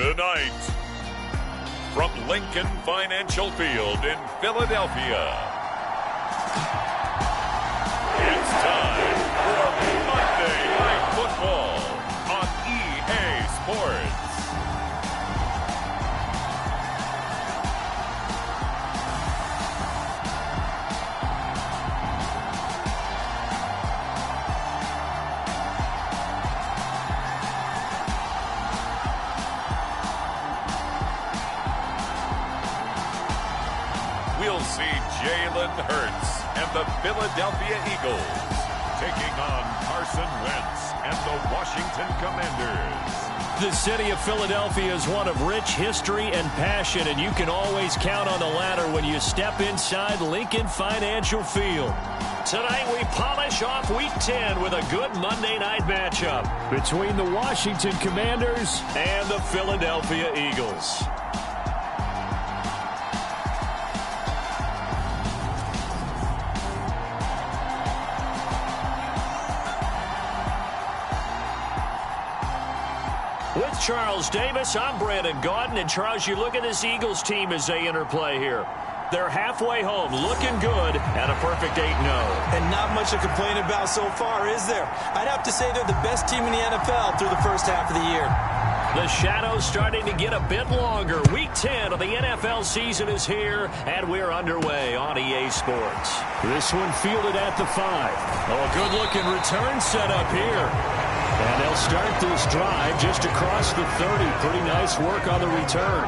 Tonight, from Lincoln Financial Field in Philadelphia, it's time for Monday Night Football on EA Sports. We'll see Jalen Hurts and the Philadelphia Eagles taking on Carson Wentz and the Washington Commanders. The city of Philadelphia is one of rich history and passion, and you can always count on the latter when you step inside Lincoln Financial Field. Tonight we polish off Week 10 with a good Monday night matchup between the Washington Commanders and the Philadelphia Eagles. With Charles Davis, I'm Brandon Gaudin. And Charles, you look at this Eagles team as they interplay here. They're halfway home, looking good, and a perfect 8-0. And not much to complain about so far, is there? I'd have to say they're the best team in the NFL through the first half of the year. The shadow's starting to get a bit longer. Week 10 of the NFL season is here, and we're underway on EA Sports. This one fielded at the 5. Oh, a good-looking return set up here. And they'll start this drive just across the 30. Pretty nice work on the return.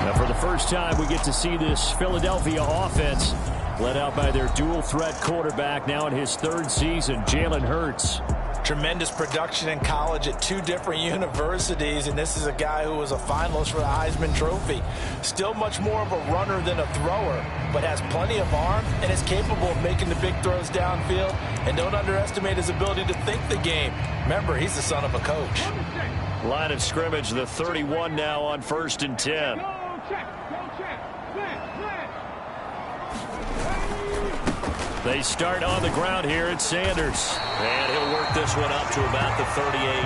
Now, for the first time, we get to see this Philadelphia offense led out by their dual-threat quarterback now in his 3rd season, Jalen Hurts. Tremendous production in college at 2 different universities, and this is a guy who was a finalist for the Heisman Trophy. Still much more of a runner than a thrower, but has plenty of arm and is capable of making the big throws downfield. And don't underestimate his ability to think the game. Remember, he's the son of a coach. Line of scrimmage, the 31 now on 1st and 10. They start on the ground here at Sanders. And he'll work this one up to about the 38.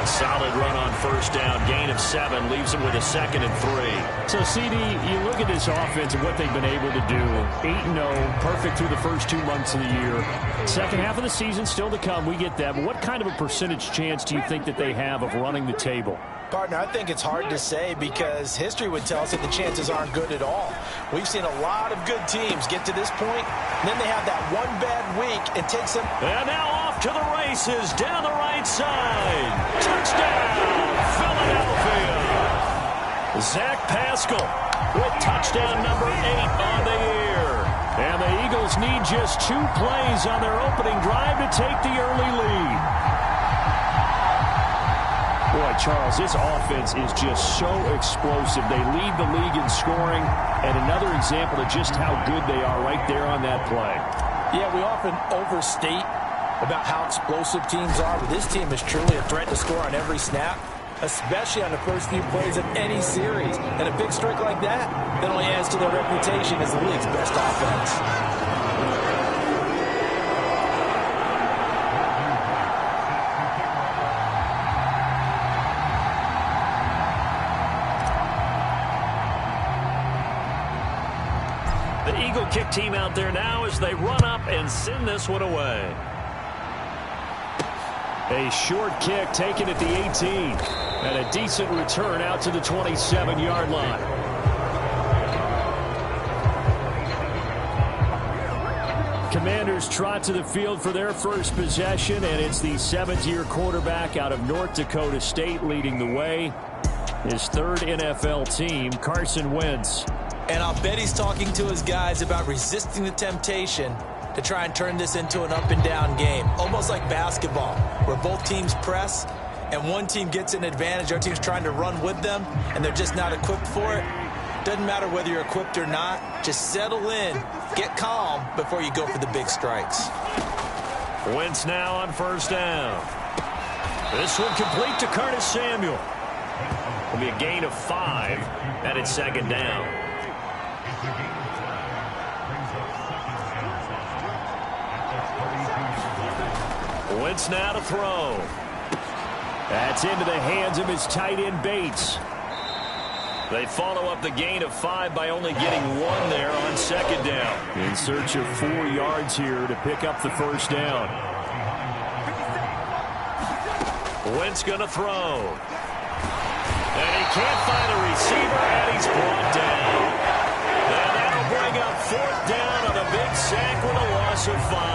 A solid run on 1st down. Gain of 7 leaves him with a 2nd and 3. So, CD, you look at this offense and what they've been able to do. 8-0, perfect through the first 2 months of the year. Second half of the season still to come. We get that. But what kind of a percentage chance do you think that they have of running the table? Partner, I think it's hard to say because history would tell us that the chances aren't good at all. We've seen a lot of good teams get to this point, and then they have that one bad week and takes them. And now off to the races down the right side. Touchdown, Philadelphia. Zach Pascal with touchdown number 8 on the year. And the Eagles need just 2 plays on their opening drive to take the early lead. Boy, Charles, this offense is just so explosive. They lead the league in scoring, and another example of just how good they are right there on that play. Yeah, we often overstate about how explosive teams are, but this team is truly a threat to score on every snap, especially on the first few plays of any series. And a big streak like that only adds to their reputation as the league's best offense. Kick team out there now as they run up and send this one away. A short kick taken at the 18. And a decent return out to the 27-yard line. Commanders trot to the field for their first possession, and it's the 7th-year quarterback out of North Dakota State leading the way. His 3rd NFL team, Carson Wentz. And I'll bet he's talking to his guys about resisting the temptation to try and turn this into an up-and-down game. Almost like basketball, where both teams press, and one team gets an advantage. Our team's trying to run with them, and they're just not equipped for it. Doesn't matter whether you're equipped or not. Just settle in, get calm before you go for the big strikes. Wentz now on 1st down. This one complete to Curtis Samuel. Will be a gain of 5, and it's 2nd down. Wentz now to throw. That's into the hands of his tight end, Bates. They follow up the gain of 5 by only getting 1 there on second down. In search of 4 yards here to pick up the first down. Wentz going to throw. And he can't find a receiver, and he's brought down. And that'll bring up 4th down on a big sack with a loss of 5.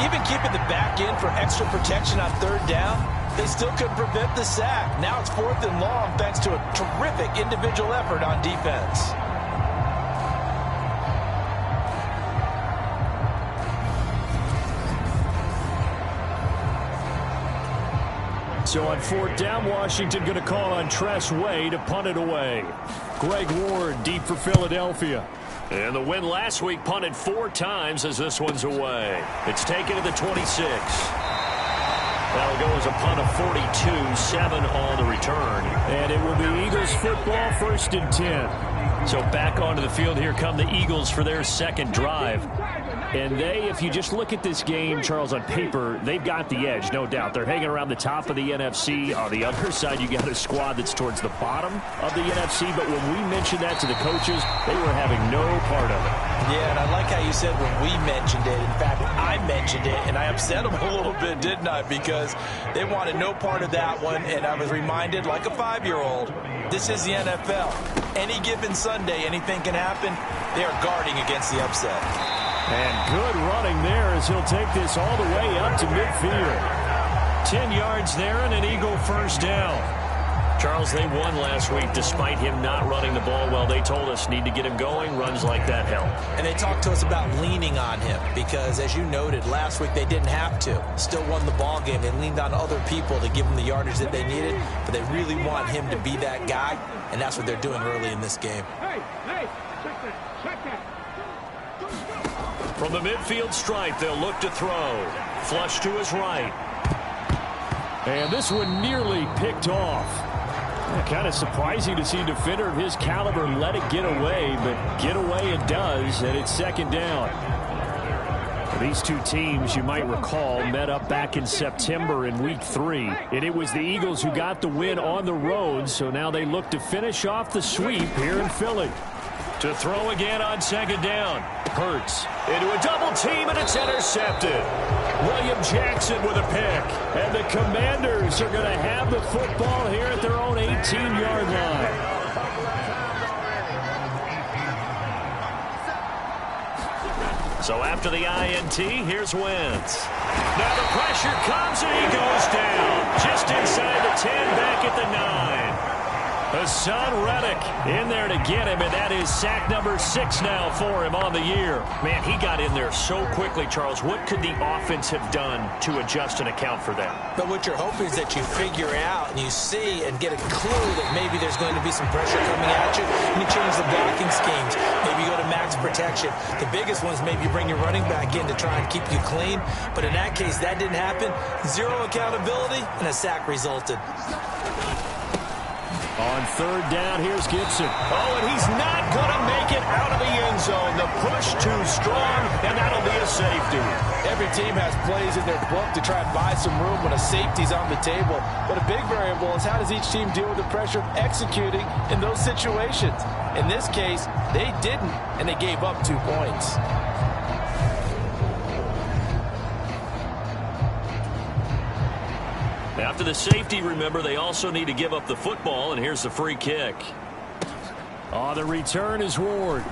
Even keeping the back end for extra protection on 3rd down, they still couldn't prevent the sack. Now it's 4th and long thanks to a terrific individual effort on defense. So on 4th down, Washington going to call on Tress Way to punt it away. Greg Ward deep for Philadelphia. And the win last week punted 4 times as this one's away. It's taken to the 26. That'll go as a punt of 42, 7 on the return. And it will be Eagles football, 1st and 10. So back onto the field, here come the Eagles for their second drive. And they, if you just look at this game, Charles, on paper, they've got the edge, no doubt. They're hanging around the top of the NFC. On the other side, you got a squad that's towards the bottom of the NFC. But when we mentioned that to the coaches, they were having no part of it. Yeah, and I like how you said when we mentioned it. In fact, I mentioned it, and I upset them a little bit, didn't I? Because they wanted no part of that one, and I was reminded, like a 5-year-old, this is the NFL. Any given Sunday, anything can happen. They are guarding against the upset. And good running there as he'll take this all the way up to midfield. 10 yards there and an Eagle first down. Charles, they won last week despite him not running the ball well. They told us need to get him going. Runs like that help. And they talked to us about leaning on him because, as you noted, last week they didn't have to. Still won the ball game. They leaned on other people to give them the yardage that they needed, but they really want him to be that guy, and that's what they're doing early in this game. Check that. From the midfield stripe, they'll look to throw. Flush to his right. And this one nearly picked off. Kind of surprising to see a defender of his caliber let it get away, but get away it does, and it's 2nd down. These two teams, you might recall, met up back in September in Week 3, and it was the Eagles who got the win on the road, so now they look to finish off the sweep here in Philly. To throw again on 2nd down. Hurts into a double team, and it's intercepted. William Jackson with a pick. And the Commanders are going to have the football here at their own 18-yard line. So after the INT, here's Wentz. Now the pressure comes, and he goes down. Just inside the 10, back at the 9. Hassan Reddick in there to get him, and that is sack number 6 now for him on the year. Man, he got in there so quickly, Charles. What could the offense have done to adjust and account for that? But what you're hoping is that you figure out and you see and get a clue that maybe there's going to be some pressure coming at you, and you change the blocking schemes. Maybe you go to max protection. The biggest one is maybe you bring your running back in to try and keep you clean. But in that case, that didn't happen. 0 accountability, and a sack resulted. On 3rd down, here's Gibson. Oh, and he's not going to make it out of the end zone. The push too strong, and that'll be a safety. Every team has plays in their book to try and buy some room when a safety's on the table. But a big variable is how does each team deal with the pressure of executing in those situations. In this case, they didn't, and they gave up 2 points. After the safety, remember, they also need to give up the football, and here's the free kick. Oh, the return is Ward.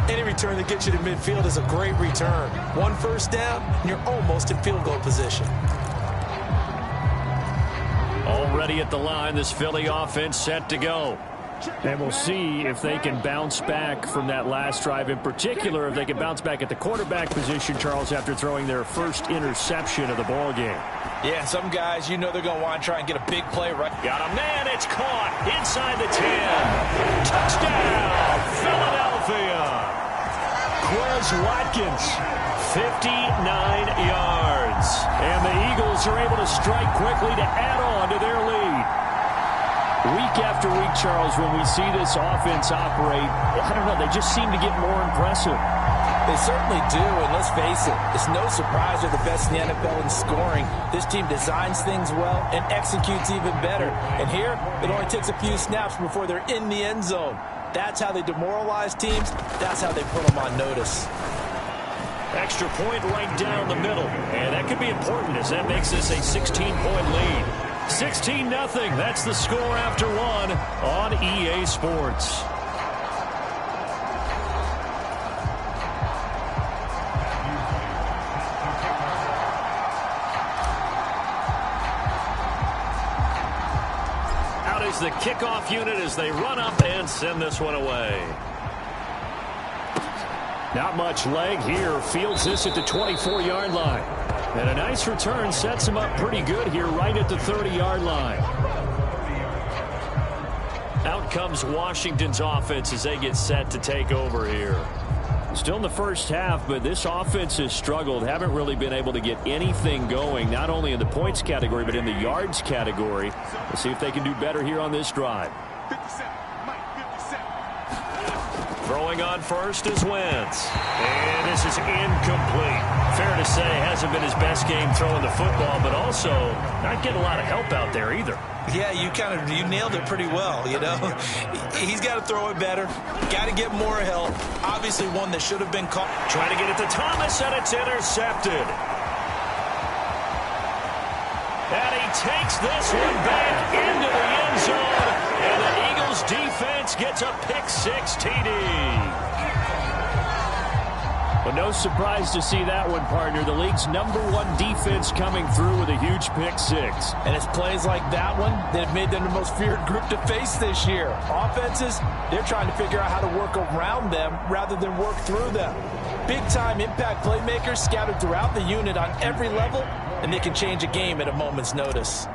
Any return that gets you to midfield is a great return. 1 first down, and you're almost in field goal position. Already at the line, this Philly offense set to go. And we'll see if they can bounce back from that last drive. In particular, if they can bounce back at the quarterback position, Charles, after throwing their first interception of the ball game. Yeah, some guys, you know they're going to want to try and get a big play right. Got a man, it's caught inside the 10. Touchdown, Philadelphia. Quez Watkins, 59 yards. And the Eagles are able to strike quickly to add on to their lead. Week after week, Charles, when we see this offense operate, I don't know, they just seem to get more impressive. They certainly do, and let's face it, it's no surprise they're the best in the NFL in scoring. This team designs things well and executes even better. And here, it only takes a few snaps before they're in the end zone. That's how they demoralize teams. That's how they put them on notice. Extra point right down the middle. And that could be important as that makes this a 16-point lead. 16-0. That's the score after one on EA Sports. Out is the kickoff unit as they run up and send this one away. Not much leg here. Fields this at the 24-yard line. And a nice return sets him up pretty good here right at the 30-yard line. Out comes Washington's offense as they get set to take over here. Still in the first half, but this offense has struggled. Haven't really been able to get anything going, not only in the points category, but in the yards category. Let's see if they can do better here on this drive. 57, Mike, 57. Throwing on first is Wentz. And this is incomplete. Fair to say, hasn't been his best game throwing the football, but also not getting a lot of help out there either. Yeah, you nailed it pretty well, you know. He's got to throw it better. Got to get more help. Obviously one that should have been caught. Trying to get it to Thomas, and it's intercepted. And he takes this one back into the end zone. And the Eagles defense gets a pick-6 TD. But no surprise to see that one, partner. The league's #1 defense coming through with a huge pick-6. And it's plays like that one that have made them the most feared group to face this year. Offenses, they're trying to figure out how to work around them rather than work through them. Big-time impact playmakers scattered throughout the unit on every level, and they can change a game at a moment's notice.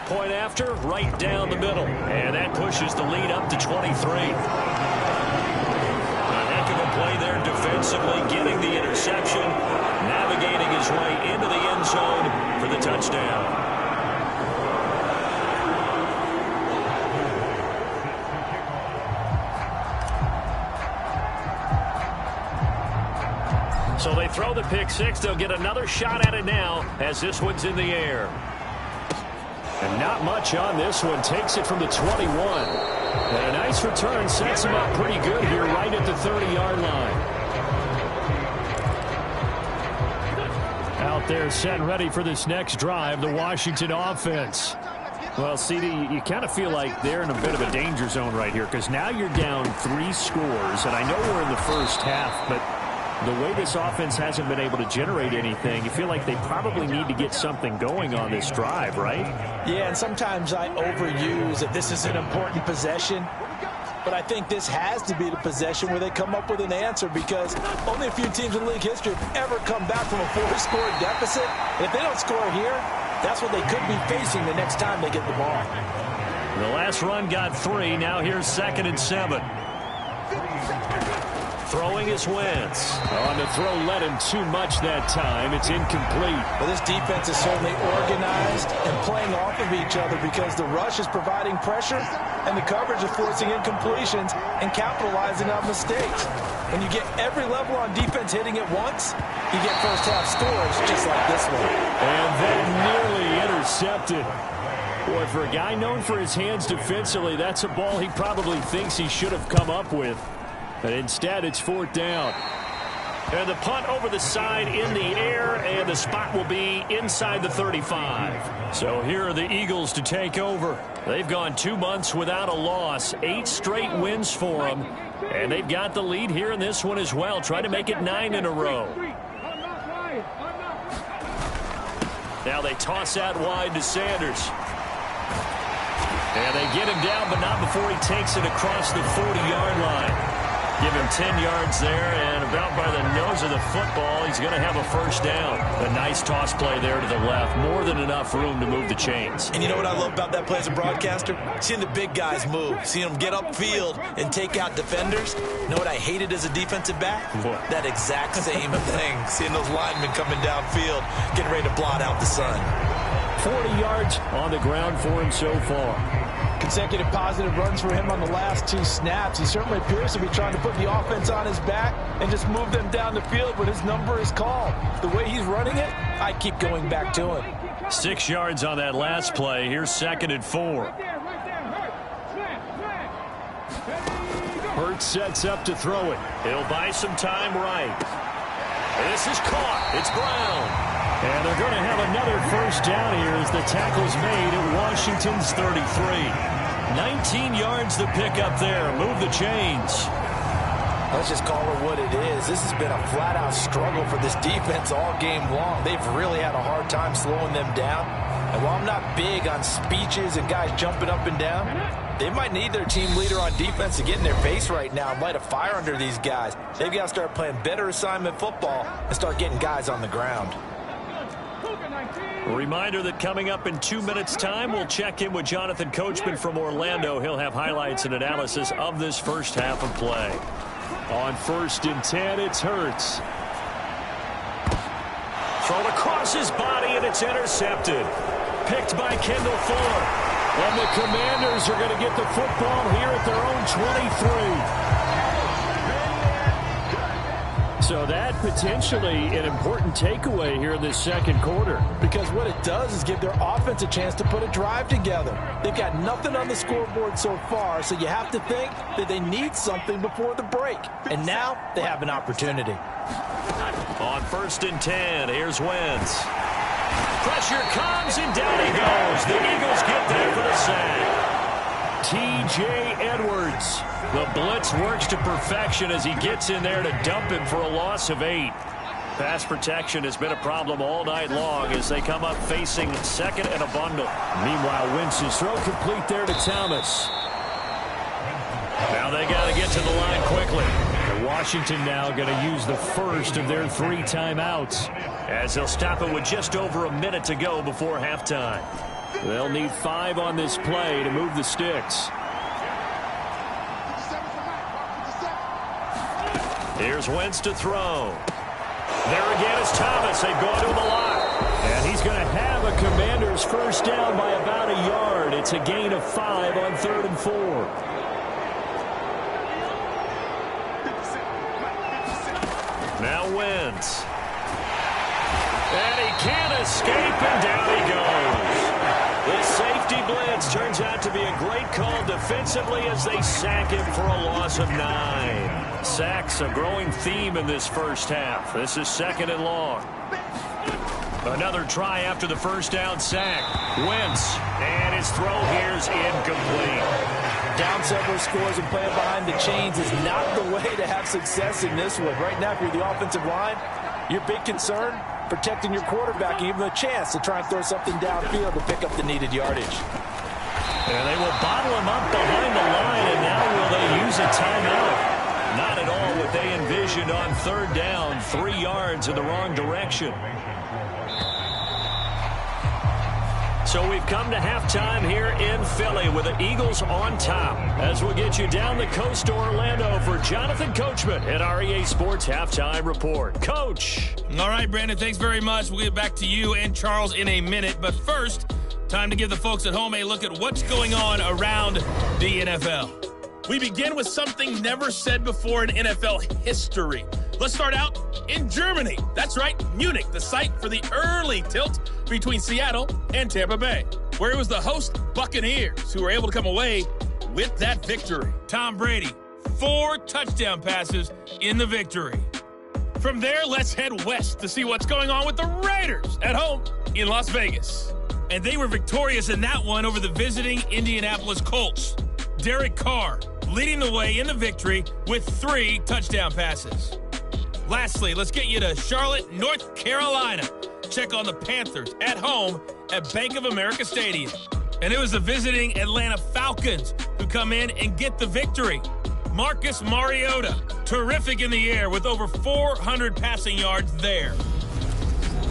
Point after, right down the middle. And that pushes the lead up to 23. A heck of a play there defensively, getting the interception, navigating his way into the end zone for the touchdown. So they throw the pick-6. They'll get another shot at it now as this one's in the air. And not much on this one. Takes it from the 21. And a nice return sets him up pretty good here right at the 30-yard line. Out there set and ready for this next drive, the Washington offense. Well, CD, you kind of feel like they're in a bit of a danger zone right here because now you're down 3 scores. And I know we're in the first half, but the way this offense hasn't been able to generate anything, you feel like they probably need to get something going on this drive, right? Yeah, and sometimes I overuse that this is an important possession. But I think this has to be the possession where they come up with an answer because only a few teams in league history have ever come back from a 4-score deficit. And if they don't score here, that's what they could be facing the next time they get the ball. The last run got 3. Now here's 2nd and 7. Throwing is Wentz. On the throw, led him too much that time. It's incomplete. Well, this defense is certainly organized and playing off of each other because the rush is providing pressure and the coverage is forcing incompletions and capitalizing on mistakes. When you get every level on defense hitting at once, you get first-half scores just like this one. And then nearly intercepted. Boy, for a guy known for his hands defensively, that's a ball he probably thinks he should have come up with. But instead, it's 4th down. And the punt over the side in the air, and the spot will be inside the 35. So here are the Eagles to take over. They've gone 2 months without a loss, 8 straight wins for them. And they've got the lead here in this one as well. Try to make it 9 in a row. Now they toss out wide to Sanders. And they get him down, but not before he takes it across the 40-yard line. Give him 10 yards there, and about by the nose of the football, he's going to have a first down. A nice toss play there to the left. More than enough room to move the chains. And you know what I love about that play as a broadcaster? Seeing the big guys move. Seeing them get upfield and take out defenders. You know what I hated as a defensive back? What? That exact same thing. Seeing those linemen coming downfield, getting ready to blot out the sun. 40 yards on the ground for him so far. Consecutive positive runs for him on the last 2 snaps. He certainly appears to be trying to put the offense on his back and just move them down the field when his number is called. The way he's running it, I keep going back to him. 6 yards on that last play. Here's 2nd and 4. Hurts sets up to throw it. He'll buy some time right. This is caught. It's Brown. And they're going to have another first down here as the tackle's made at Washington's 33. 19 yards to pick up there. Move the chains. Let's just call it what it is. This has been a flat-out struggle for this defense all game long. They've really had a hard time slowing them down. And while I'm not big on speeches and guys jumping up and down, they might need their team leader on defense to get in their face right now and light a fire under these guys. They've got to start playing better assignment football and start getting guys on the ground. A reminder that coming up in 2 minutes' time, we'll check in with Jonathan Coachman from Orlando. He'll have highlights and analysis of this first half of play. On 1st and 10, it's Hurts. Thrown across his body, and it's intercepted. Picked by Kendall Fuller. And the Commanders are going to get the football here at their own 23. So that potentially an important takeaway here in this second quarter. Because what it does is give their offense a chance to put a drive together. They've got nothing on the scoreboard so far, so you have to think that they need something before the break. And now they have an opportunity. On 1st and 10, here's Wentz. Pressure comes, and down he goes. The Eagles get there for the sack. T.J. Edwards. The blitz works to perfection as he gets in there to dump him for a loss of 8. Pass protection has been a problem all night long as they come up facing 2nd and a bundle. Meanwhile, Wentz's throw complete there to Thomas. Now they got to get to the line quickly. And Washington now going to use the first of their 3 timeouts as they'll stop it with just over a minute to go before halftime. They'll need 5 on this play to move the sticks. Here's Wentz to throw. There again is Thomas. They've gone to him a lot. And he's going to have a Commander's first down by about a yard. It's a gain of 5 on 3rd and 4. Now Wentz. And he can't escape, and down he goes. The safety blitz turns out to be a great call defensively as they sack him for a loss of 9. Sacks a growing theme in this first half. This is 2nd and long. Another try after the first down sack. Wentz, and his throw here is incomplete. Down several scores and playing behind the chains is not the way to have success in this one. Right now, if you're the offensive line, your big concern, protecting your quarterback and give him a chance to try and throw something downfield to pick up the needed yardage. And they will bottle him up behind the line, and now will they use a timeout? Not at all what they envisioned on 3rd down, 3 yards in the wrong direction. So we've come to halftime here in Philly with the Eagles on top. As we'll get you down the coast to Orlando for Jonathan Coachman at our EA Sports Halftime Report. Coach. All right, Brandon, thanks very much. We'll get back to you and Charles in a minute. But first, time to give the folks at home a look at what's going on around the NFL. We begin with something never said before in NFL history. Let's start out in Germany. That's right, Munich, the site for the early tilt between Seattle and Tampa Bay, where it was the host Buccaneers who were able to come away with that victory. Tom Brady, 4 touchdown passes in the victory. From there, let's head west to see what's going on with the Raiders at home in Las Vegas. And they were victorious in that one over the visiting Indianapolis Colts. Derek Carr leading the way in the victory with 3 touchdown passes. Lastly, let's get you to Charlotte, North Carolina. Check on the Panthers at home at Bank of America Stadium. And it was the visiting Atlanta Falcons who come in and get the victory. Marcus Mariota, terrific in the air with over 400 passing yards there.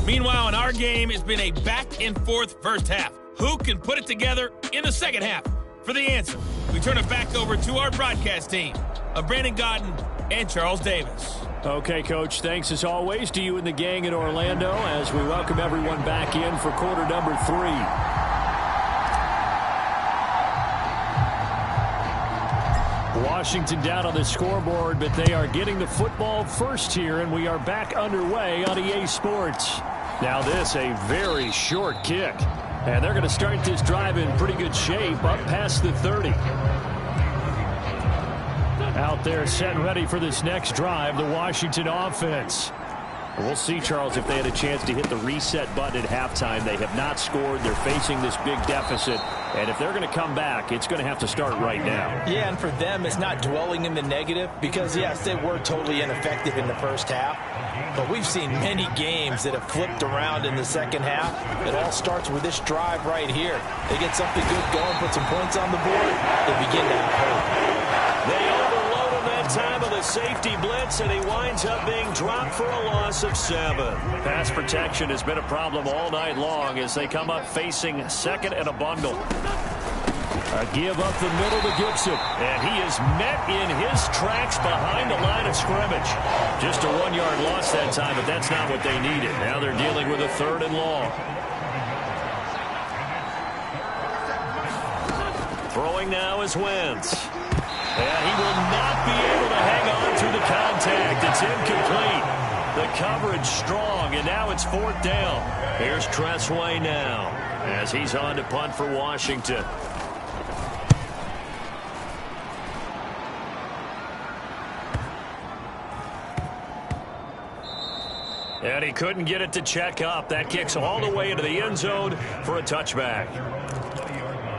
Meanwhile, in our game, it's been a back-and-forth first half. Who can put it together in the second half? For the answer, we turn it back over to our broadcast team of Brandon Gaudin and Charles Davis. Okay, Coach, thanks as always to you and the gang in Orlando as we welcome everyone back in for quarter number 3. Washington down on the scoreboard, but they are getting the football first here, and we are back underway on EA Sports. Now this, a very short kick. And they're going to start this drive in pretty good shape, up past the 30. Out there set and ready for this next drive, the Washington offense. We'll see, Charles, if they had a chance to hit the reset button at halftime. They have not scored. They're facing this big deficit. And if they're going to come back, it's going to have to start right now. Yeah, and for them, it's not dwelling in the negative because, yes, they were totally ineffective in the first half. But we've seen many games that have flipped around in the second half. It all starts with this drive right here. They get something good going, put some points on the board, they begin to have hope. They overload him that time of the safety blitz, and he winds up being dropped for a loss of 7. Pass protection has been a problem all night long as they come up facing second and a bundle. A give up the middle to Gibson, and he is met in his tracks behind the line of scrimmage. Just a 1-yard loss that time, but that's not what they needed. Now they're dealing with a 3rd and long. Throwing now is Wentz. And he will not be able to hang on through the contact. It's incomplete. The coverage strong, and now it's 4th down. Here's Tressway now as he's on to punt for Washington. And he couldn't get it to check up. That kicks all the way into the end zone for a touchback.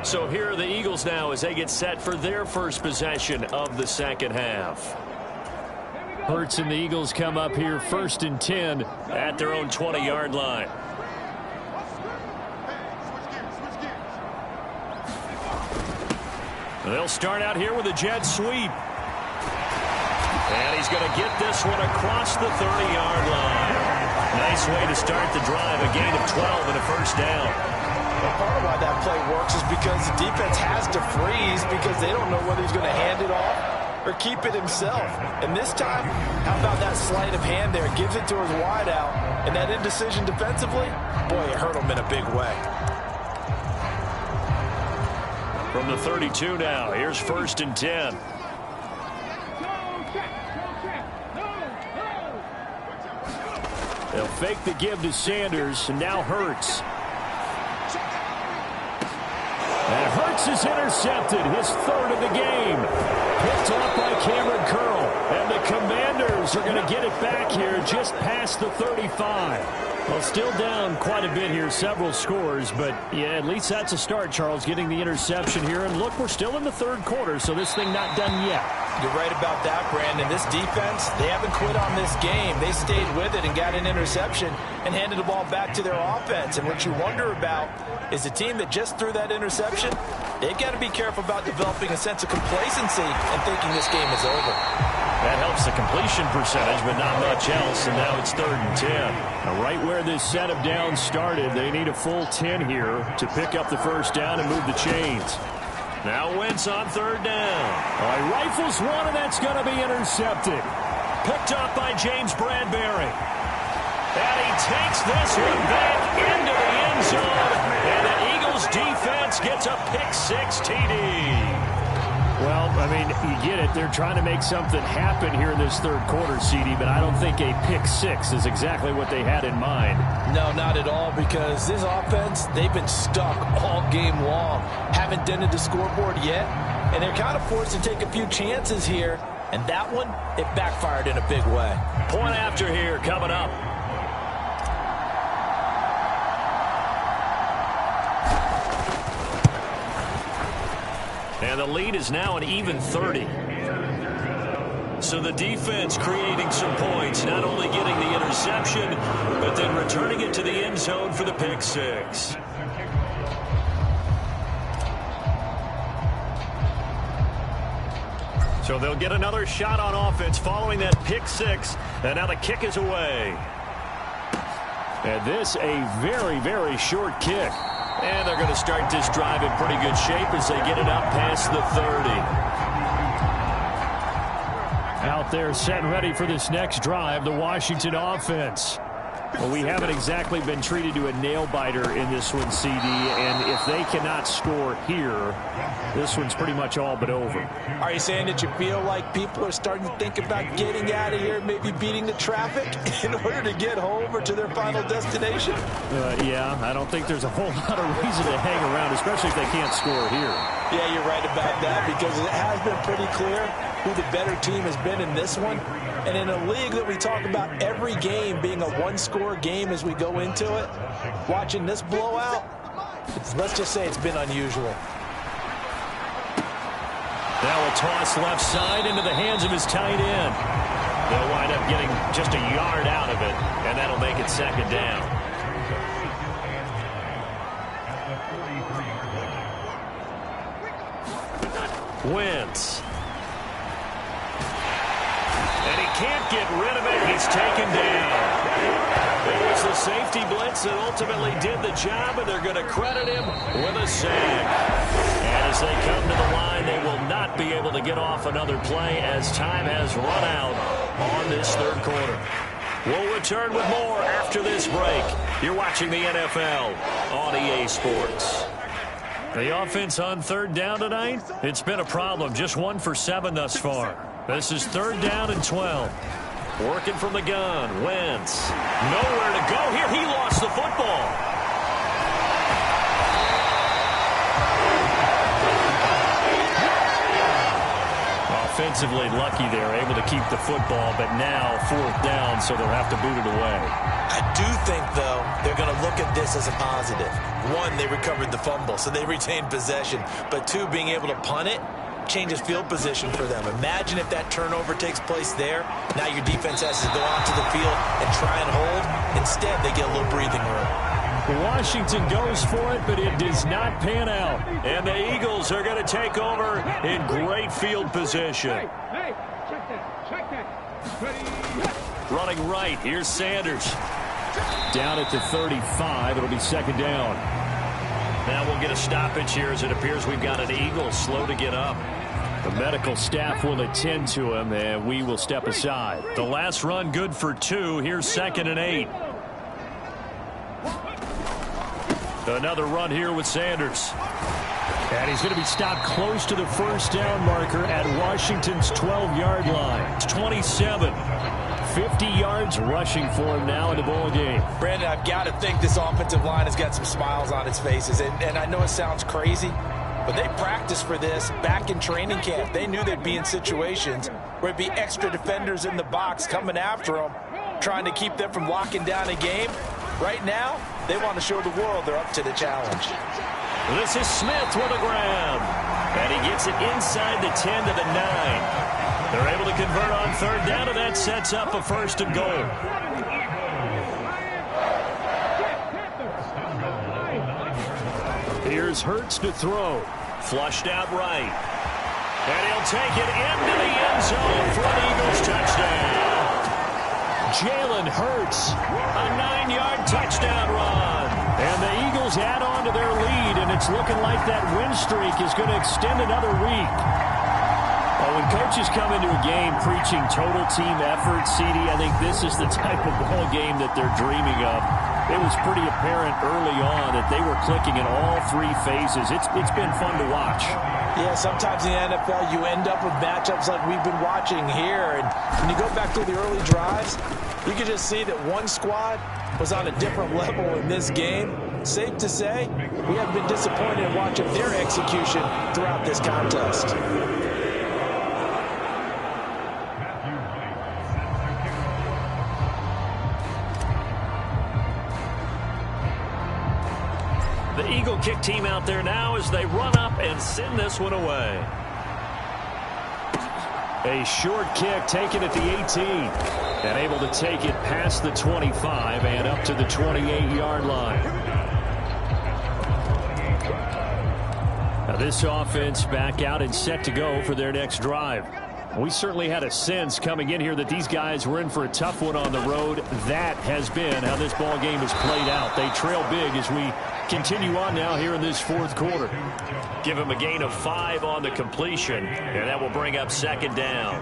So here are the Eagles now as they get set for their first possession of the second half. Hurts and the Eagles come up here 1st and 10 at their own 20-yard line. They'll start out here with a jet sweep. And he's going to get this one across the 30-yard line. Nice way to start the drive, a gain of 12 and a 1st down. Well, part of why that play works is because the defense has to freeze because they don't know whether he's going to hand it off or keep it himself. And this time, how about that sleight of hand there? Gives it to his wideout. And that indecision defensively, boy, it hurt him in a big way. From the 32 now, here's 1st and 10. They'll fake the give to Sanders, and now Hurts. And Hurts is intercepted, his 3rd of the game. Picked up by Cameron Curl. And the Commanders are going to get it back here just past the 35. Well, still down quite a bit here, several scores, but yeah, at least that's a start, Charles, getting the interception here. And look, we're still in the 3rd quarter, so this thing not done yet. You're right about that, Brandon. This defense, they haven't quit on this game. They stayed with it and got an interception and handed the ball back to their offense. And what you wonder about is the team that just threw that interception, they've got to be careful about developing a sense of complacency and thinking this game is over. That helps the completion percentage, but not much else, and now it's 3rd and 10. Now, right where this set of downs started, they need a full 10 here to pick up the 1st down and move the chains. Now Wentz on 3rd down. He rifles one, and that's going to be intercepted. Picked up by James Bradbury. And he takes this one back into the end zone, and the Eagles defense gets a pick-6 TD. Well, I mean, you get it. They're trying to make something happen here in this 3rd quarter, CD, but I don't think a pick-6 is exactly what they had in mind. No, not at all, because this offense, they've been stuck all game long. Haven't dented the scoreboard yet, and they're kind of forced to take a few chances here, and that one, it backfired in a big way. Point after here coming up. And the lead is now an even 30. So the defense creating some points, not only getting the interception, but then returning it to the end zone for the pick-6. So they'll get another shot on offense following that pick-6, and now the kick is away. And this a very, very short kick. And they're going to start this drive in pretty good shape as they get it up past the 30. Out there set and ready for this next drive, the Washington offense. Well, we haven't exactly been treated to a nail-biter in this one, CD, and if they cannot score here, this one's pretty much all but over. Are you saying that you feel like people are starting to think about getting out of here, maybe beating the traffic in order to get home or to their final destination? Yeah, I don't think there's a whole lot of reason to hang around, especially if they can't score here. Yeah, you're right about that, because it has been pretty clear who the better team has been in this one. And in a league that we talk about every game being a one-score game as we go into it, watching this blowout, let's just say it's been unusual. Now a toss left side into the hands of his tight end. They'll wind up getting just a yard out of it, and that'll make it second down. Wentz. And he can't get rid of it. He's taken down. It was the safety blitz that ultimately did the job, and they're going to credit him with a sack. And as they come to the line, they will not be able to get off another play as time has run out on this third quarter. We'll return with more after this break. You're watching the NFL on EA Sports. The offense on third down tonight, it's been a problem. Just 1 for 7 thus far. This is third down and 12. Working from the gun, Wentz. Nowhere to go here. He lost the football. Offensively lucky they're able to keep the football, but now fourth down, so they'll have to boot it away. I do think, though, they're going to look at this as a positive. 1, they recovered the fumble, so they retained possession. But 2, being able to punt it changes field position for them. Imagine if that turnover takes place there. Now your defense has to go onto the field and try and hold. Instead, they get a little breathing room. Washington goes for it, but it does not pan out. And the Eagles are going to take over in great field position. Running right, here's Sanders. Down at the 35, it'll be second down. Now we'll get a stoppage here as it appears we've got an Eagle slow to get up. The medical staff will attend to him, and we will step aside. The last run good for 2. Here's 2nd and 8. Another run here with Sanders. And he's going to be stopped close to the first down marker at Washington's 12-yard line. It's 27. 50 yards rushing for him now in the ball game. Brandon, I've got to think this offensive line has got some smiles on its faces. And I know it sounds crazy, but they practiced for this back in training camp. They knew they'd be in situations where it'd be extra defenders in the box coming after them, trying to keep them from locking down a game. Right now, they want to show the world they're up to the challenge. This is Smith with a grab. And he gets it inside the 10 to the 9. They're able to convert on third down, and that sets up a first and goal. Here's Hurts to throw. Flushed out right. And he'll take it into the end zone for an Eagles touchdown. Jalen Hurts, a 9-yard touchdown run. And the Eagles add on to their lead, and it's looking like that win streak is going to extend another week. Well, when coaches come into a game preaching total team effort, CD, I think this is the type of ball game that they're dreaming of. It was pretty apparent early on that they were clicking in all 3 phases. It's been fun to watch. Yeah, sometimes in the NFL you end up with matchups like we've been watching here. And when you go back to the early drives, you can just see that one squad was on a different level in this game. Safe to say, we have been disappointed in watching their execution throughout this contest. The Eagle kick team out there now as they run up and send this one away. A short kick taken at the 18. And able to take it past the 25 and up to the 28-yard line. Now this offense back out and set to go for their next drive. We certainly had a sense coming in here that these guys were in for a tough one on the road. That has been how this ball game has played out. They trail big as we continue on now here in this fourth quarter. Give them a gain of 5 on the completion, and that will bring up second down.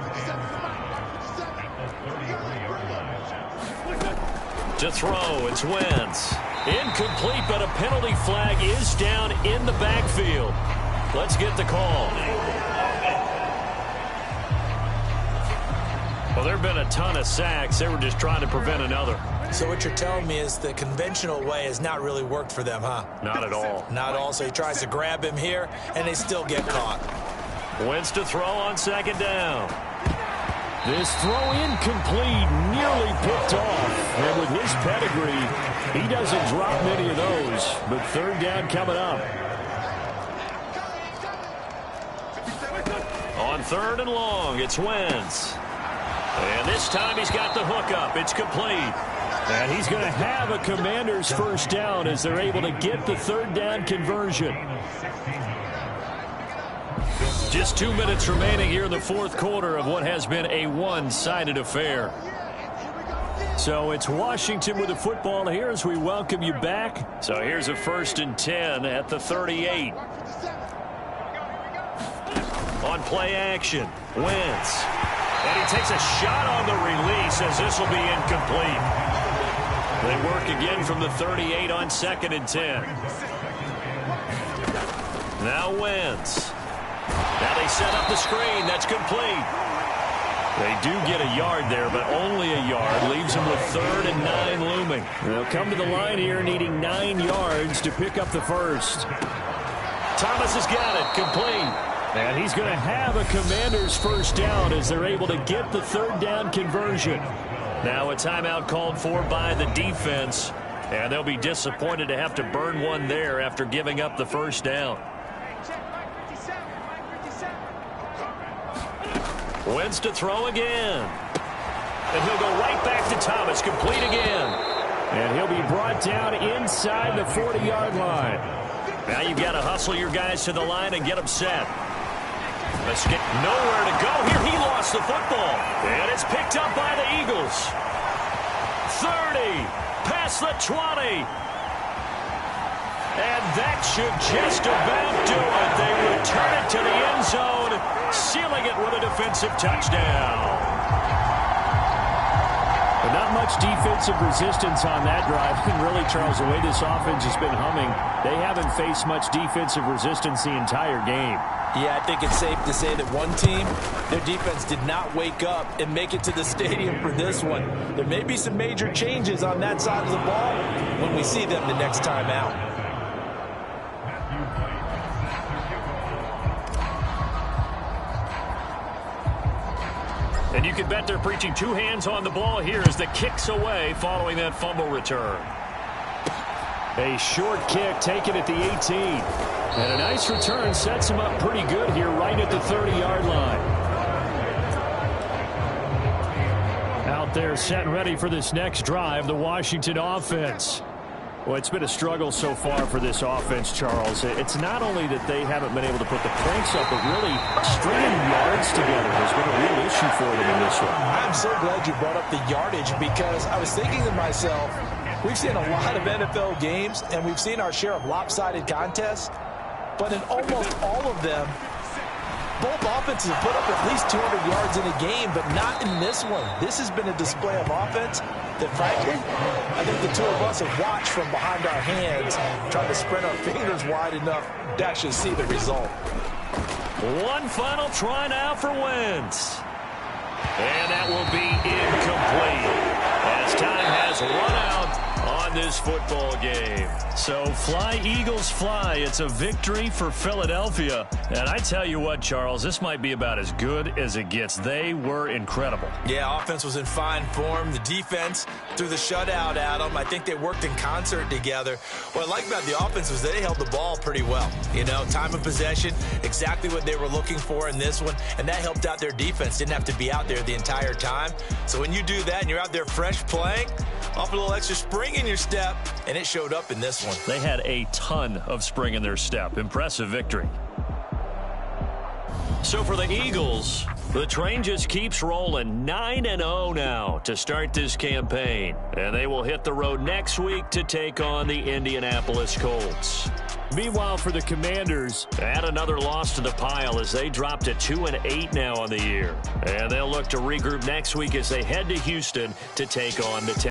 To throw, it's Wentz. Incomplete, but a penalty flag is down in the backfield. Let's get the call. Well, there have been a ton of sacks. They were just trying to prevent another. So what you're telling me is the conventional way has not really worked for them, huh? Not at all. Not at all. So he tries to grab him here, and they still get caught. Wentz to throw on second down. This throw incomplete, nearly picked off. And with his pedigree, he doesn't drop many of those. But third down coming up. On third and long, it's Wentz. And this time he's got the hook up. It's complete. And he's going to have a Commanders first down as they're able to get the third down conversion. Just 2 minutes remaining here in the fourth quarter of what has been a one-sided affair. So it's Washington with the football here as we welcome you back. So here's a 1st and 10 at the 38. On play action, Wentz. And he takes a shot on the release as this will be incomplete. They work again from the 38 on 2nd and 10. Now Wentz. Now they set up the screen. That's complete. They do get a yard there, but only a yard. Leaves them with 3rd and 9 looming. They'll come to the line here needing 9 yards to pick up the first. Thomas has got it. Complete. And he's going to have a Commanders first down as they're able to get the third down conversion. Now a timeout called for by the defense. And they'll be disappointed to have to burn one there after giving up the first down. Wentz to throw again. And he'll go right back to Thomas. Complete again. And he'll be brought down inside the 40-yard line. Now you've got to hustle your guys to the line and get them set. Let's get nowhere to go here. He lost the football. And it's picked up by the Eagles. 30. Past the 20. And that should just about do it. They return it to the end zone, sealing it with a defensive touchdown. But not much defensive resistance on that drive. And really, Charles, the way this offense has been humming, they haven't faced much defensive resistance the entire game. Yeah, I think it's safe to say that one team, their defense did not wake up and make it to the stadium for this one. There may be some major changes on that side of the ball when we see them the next time out. And you can bet they're preaching 2 hands on the ball here as the kick's away following that fumble return. A short kick taken at the 18. And a nice return sets him up pretty good here right at the 30-yard line. Out there set and ready for this next drive, the Washington offense. Well, it's been a struggle so far for this offense, Charles. It's not only that they haven't been able to put the points up, but really stringing yards together has been a real issue for them in this one. I'm so glad you brought up the yardage because I was thinking to myself, we've seen a lot of NFL games, and we've seen our share of lopsided contests, but in almost all of them, both offenses have put up at least 200 yards in a game, but not in this one. This has been a display of offense that, frankly, I think the two of us have watched from behind our hands, trying to spread our fingers wide enough to actually see the result. One final try now for Wentz. And that will be incomplete as time has run out on this football game. So fly, Eagles, fly. It's a victory for Philadelphia. And I tell you what, Charles, this might be about as good as it gets. They were incredible. Yeah, offense was in fine form. The defense threw the shutout at them. I think they worked in concert together. What I like about the offense was they held the ball pretty well. You know, time of possession, exactly what they were looking for in this one. And that helped out their defense. Didn't have to be out there the entire time. So when you do that and you're out there fresh playing, off a little extra spring in your step, and it showed up in this one. They had a ton of spring in their step. Impressive victory. So for the Eagles, the train just keeps rolling. 9-0 now to start this campaign. And they will hit the road next week to take on the Indianapolis Colts. Meanwhile, for the Commanders, add another loss to the pile as they drop to 2-8 now on the year. And they'll look to regroup next week as they head to Houston to take on the